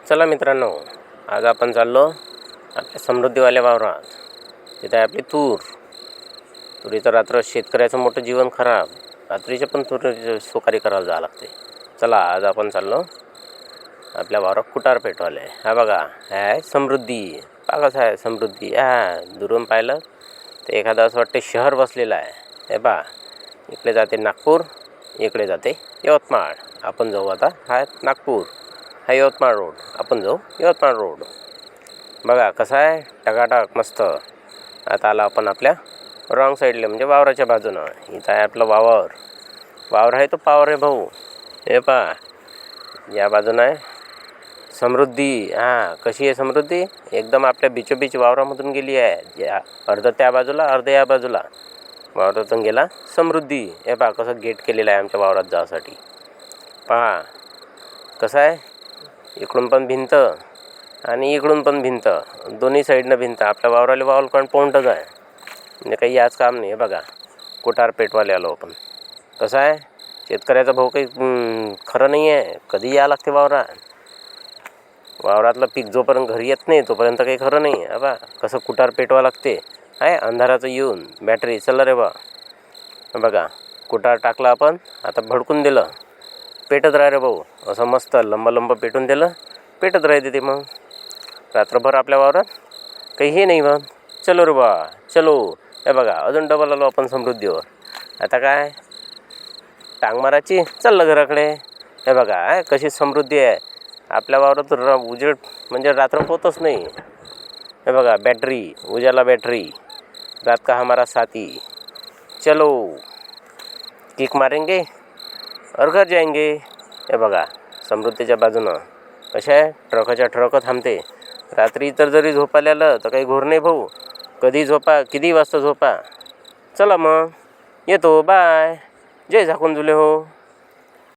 चला मित्रांनो, आज आपण चाललो आपल्या समृद्धीवाल्या वावरात. तिथे आहे आपली तुरीचं रात्र शेतकऱ्याचं मोठं जीवन खराब. रात्रीचे पण तुरीची सुकारी करायला जावं लागते. चला आज आपण चाललो आपल्या वावरात कुटार पेटवाले. हा बघा, आहे समृद्धी. कसं आहे समृद्धी. दुरून पाहिलं तर एखादं असं वाटते शहर बसलेलं आहे. हे बा, इकडे जाते नागपूर, इकडे जाते यवतमाळ. आपण जाऊ आता. हा नागपूर, हा यवतमाळ रोड. आपण जाऊ यवतमाळ रोड. बघा कसा आहे टकाटक मस्त. आता आला आपण आपल्या रॉंग साईडला, म्हणजे वावराच्या बाजूनं. इथं आहे आपलं वावर आहे तो पावर आहे भाऊ. हे पहा, या बाजूनं आहे समृद्धी. कशी आहे समृद्धी? एकदम आपल्या बिचोबीच वावरामधून गेली आहे. या अर्ध त्या बाजूला, अर्ध या बाजूला वावरातून गेला समृद्धी. हे पहा कसं गेट केलेलं आहे आमच्या वावरात जाण्यासाठी. पहा कसं आहे, इकडून पण भिंत आणि इकडून पण भिंत, दोन्ही साईडनं भिंत. आपल्या वावराला वावल कंपाऊंडच आहे, म्हणजे काही याच काम नाही. हे बघा, कुटार पेटवाले आलो आपण. कसं आहे शेतकऱ्याचा भाऊ काही खरं नाही आहे. कधी यावं लागते वावरातलं पीक जोपर्यंत घरी येत नाही तोपर्यंत काही खरं नाही. बा कसं कुटार पेटवा लागते. आहे अंधाराचं येऊन बॅटरी चल रे बा. बघा कुटार टाकला आपण, आता भडकून दिलं, पेटत राह रे भाऊ. असं मस्त लंब पेटून दिलं, पेटत राहते ते. मग रात्रभर आपल्या वावरात काही हे नाही मग. चलो रे बा चलो. हे बघा अजून डबल आलो आपण समृद्धीवर. आता काय टांग मारायची, चाललं घराकडे. हे बघा कशी समृद्धी आहे आपल्या वावरात. उजेड म्हणजे रात्र पोतच नाही. हे बघा बॅटरी, उजाला बॅटरी, रात का हमारा साथी. चलो किक मारेंगे और घर जाएंगे. हे बघा समृद्धीच्या बाजूनं कशा आहे ट्रक थांबते. रात्री तर जरी झोपायला आलं तर काही घोर नाही भाऊ. कधी झोपा, किती वाजता झोपा. चला मग येतो, बाय. जय झाकून जुले हो.